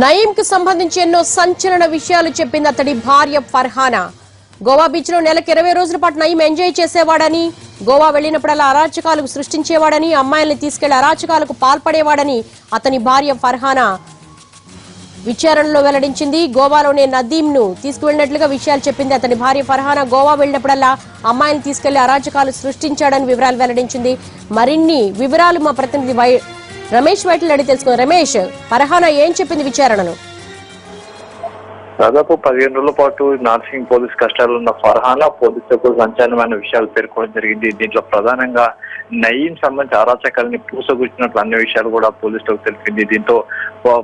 నయీం కు సంబంధించి ఎన్నో సంచలన విషయాలు చెప్పింది అతడి భార్య ఫర్హానా. గోవా బీచ్ లో నెలకు 20 రోజుల పాటు నయీం ఎంజాయ్ చేసేవాడని, గోవా వెళ్లినప్పుడల్లా అరాచకాలకు సృష్టించేవాడని, అమ్మాయిల్ని తీసుకెళ్లి అరాచకాలకు పాల్పడేవాడని అతని భార్య ఫర్హానా విచారణలో వెల్లడించింది. గోవాలోనే నదీం ను తీసుకువెళ్లినట్లుగా విషయాలు చెప్పింది అతని భార్య ఫర్హానా. గోవా వెళ్లినప్పుడల్లా అమ్మాయిని తీసుకెళ్లి అరాచకాలు సృష్టించాడని వివరాలు వెల్లడించింది. మరిన్ని వివరాలు మా ప్రతినిధి రమేష్ వైట్ల అడిగి తెలుసుకున్నాం. రమేష్, ఫర్హానా ఏం చెప్పింది విచారణలో? దాదాపు 15 రోజుల పాటు నార్సింగ్ పోలీస్ కష్టాలు ఉన్న ఫర్హానా పోలీసులకు సంచలనమైన విషయాలు పేర్కొనడం జరిగింది. దీంట్లో ప్రధానంగా నయీం సంబంధించి అరాచకాలని పూసగుచ్చినట్లు అన్ని విషయాలు కూడా పోలీసులకు తెలిపింది. దీంతో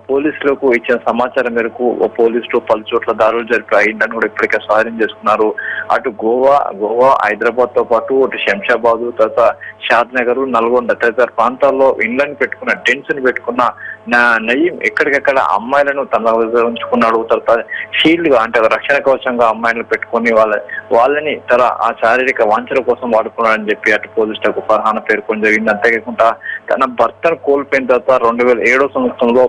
పోలీసులకు ఇచ్చిన సమాచారం మేరకు పోలీసులు పలు చోట్ల దాడులు జరిపి అయిందని కూడా ఇప్పటికే స్వాధీనం చేసుకున్నారు. అటు గోవా హైదరాబాద్ తో పాటు అటు శంషాబాద్, తర్వాత షాద్ నగర్, నల్గొండ తదితర ప్రాంతాల్లో ఇండ్లను పెట్టుకున్న, టెంట్స్ ని పెట్టుకున్న నయీం ఎక్కడికెక్కడ అమ్మాయిలను తన ఉంచుకున్నాడు. తర్వాత షీల్డ్ గా అంటే రక్షణ కవచంగా అమ్మాయిలను పెట్టుకుని వాళ్ళని తన ఆ శారీరక వాంఛల కోసం వాడుకున్నాడని చెప్పి అటు పోలీసులకు ఫర్హానా పేర్కొని జరిగింది. అంతేకాకుండా తన భర్తను కోల్పోయిన తర్వాత 2007 సంవత్సరంలో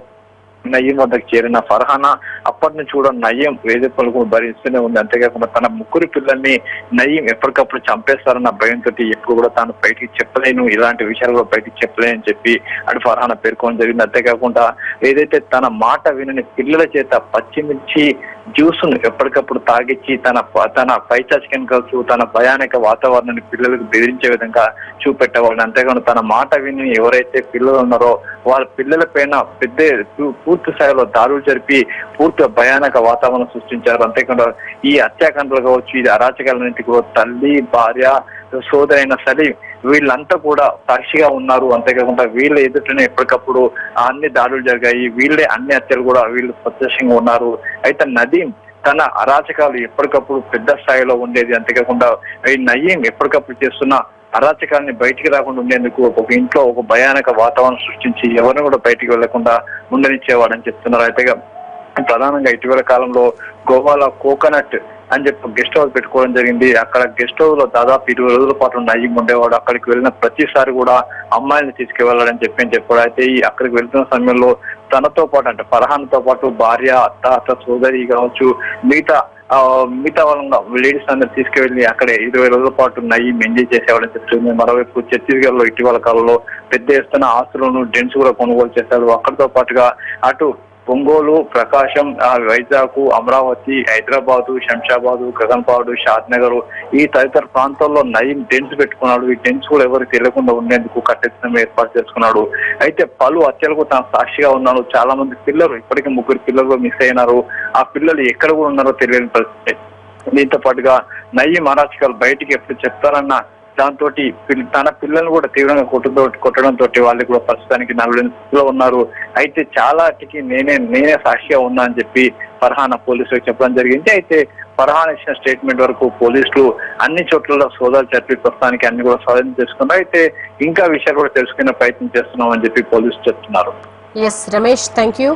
నయీం వద్దకు చేరిన ఫర్హానా అప్పటి నుంచి కూడా నయీం వేధింపులకు భరిస్తూనే ఉంది. అంతేకాకుండా తన ముగ్గురు పిల్లల్ని నయీం ఎప్పటికప్పుడు చంపేస్తారన్న భయంతో ఎప్పుడు కూడా తాను బయటికి చెప్పలేను, ఇలాంటి విషయాలు కూడా బయటికి చెప్పలేని చెప్పి అటు ఫర్హానా పేర్కొని జరిగింది. అంతేకాకుండా ఏదైతే తన మాట వినని పిల్లల చేత పచ్చిమిర్చి జ్యూస్ ను ఎప్పటికప్పుడు తాగిచ్చి తన పైచాచికెమికల్స్, తన భయానక వాతావరణాన్ని పిల్లలకు బెదిరించే విధంగా చూపెట్టేవాళ్ళు. అంతేకాకుండా తన మాట విని ఎవరైతే పిల్లలు ఉన్నారో వాళ్ళ పిల్లల పైన పూర్తి స్థాయిలో దాడులు జరిపి పూర్తిగా భయానక వాతావరణం సృష్టించారు. అంతేకాకుండా ఈ హత్యాకాండలు కావచ్చు, ఇది అరాచకాలన్నింటికి కూడా తల్లి, భార్య, సోదరైన సలీం వీళ్ళంతా కూడా సాక్షిగా ఉన్నారు. అంతేకాకుండా వీళ్ళ ఎదుటనే ఎప్పటికప్పుడు అన్ని దాడులు జరిగాయి. వీళ్ళే అన్ని హత్యలు కూడా వీళ్ళు ప్రత్యక్షంగా ఉన్నారు. అయితే నదీం తన అరాచకాలు ఎప్పటికప్పుడు పెద్ద స్థాయిలో ఉండేది. అంతేకాకుండా ఈ నయీం ఎప్పటికప్పుడు చేస్తున్న అరాచకాలని బయటికి రాకుండా ఉండేందుకు ఒక ఇంట్లో ఒక భయానక వాతావరణం సృష్టించి ఎవరిని కూడా బయటికి వెళ్లకుండా ఉండనిచ్చేవాడని చెప్తున్నారు. అయితే ప్రధానంగా ఇటీవల కాలంలో గోవాలో కోకోనట్ అని చెప్పి గెస్ట్ హౌస్ పెట్టుకోవడం జరిగింది. అక్కడ గెస్ట్ హౌస్ లో దాదాపు 20 రోజుల పాటు నయీం ఉండేవాడు. అక్కడికి వెళ్ళిన ప్రతిసారి కూడా అమ్మాయిని తీసుకువెళ్ళాలని చెప్పాడు. అయితే అక్కడికి వెళ్తున్న సమయంలో తనతో పాటు అంటే ఫర్హానాతో పాటు భార్య, అత్త, సోదరి కావచ్చు, మిగతా వాళ్ళ లేడీస్ అందరూ తీసుకువెళ్ళి అక్కడే 20 రోజుల పాటు నయీం ఎంజాయ్ చేసేవాడని చెప్తుంది. మరోవైపు ఛత్తీస్గఢ్ లో ఇటీవల కాలంలో పెద్ద ఎత్తున ఆస్తులను డెన్స్ కూడా కొనుగోలు చేశాడు. అక్కడితో పాటుగా అటు ఒంగోలు, ప్రకాశం, వైజాగ్, అమరావతి, హైదరాబాదు, శంషాబాద్, గగన్పాడు, షాద్ నగర్ ఈ తదితర ప్రాంతాల్లో నయీం డెన్స్ పెట్టుకున్నాడు. ఈ డెన్స్ కూడా ఎవరికి తెలియకుండా ఉండేందుకు కట్టెత్తనం ఏర్పాటు చేసుకున్నాడు. అయితే పలు హత్యలకు తాను సాక్షిగా ఉన్నాడు. చాలా మంది పిల్లలు, ఇప్పటికీ 3 పిల్లలు మిస్ అయినారు. ఆ పిల్లలు ఎక్కడ కూడా ఉన్నారో తెలియని పరిస్థితి. దీంతో పాటుగా నయీం అరాచకాలు బయటికి ఎప్పుడు చెప్తారన్న దాంతో తన పిల్లలను కూడా తీవ్రంగా కొట్టడంతో వాళ్ళు కూడా ప్రస్తుతానికి 40 ఉన్నారు. అయితే చాలాటికి నేనే సాక్షిగా ఉన్నా అని చెప్పి ఫర్హానా పోలీసులకు చెప్పడం జరిగింది. అయితే ఫర్హానా ఇచ్చిన స్టేట్మెంట్ వరకు పోలీసులు అన్ని చోట్ల సోదాలు జరిపి ప్రస్తుతానికి అన్ని కూడా స్వాధీనం చేసుకున్నారు. అయితే ఇంకా విషయాలు కూడా తెలుసుకునే ప్రయత్నం చేస్తున్నాం అని చెప్పి పోలీసులు చెప్తున్నారు. Ramesh, thank you.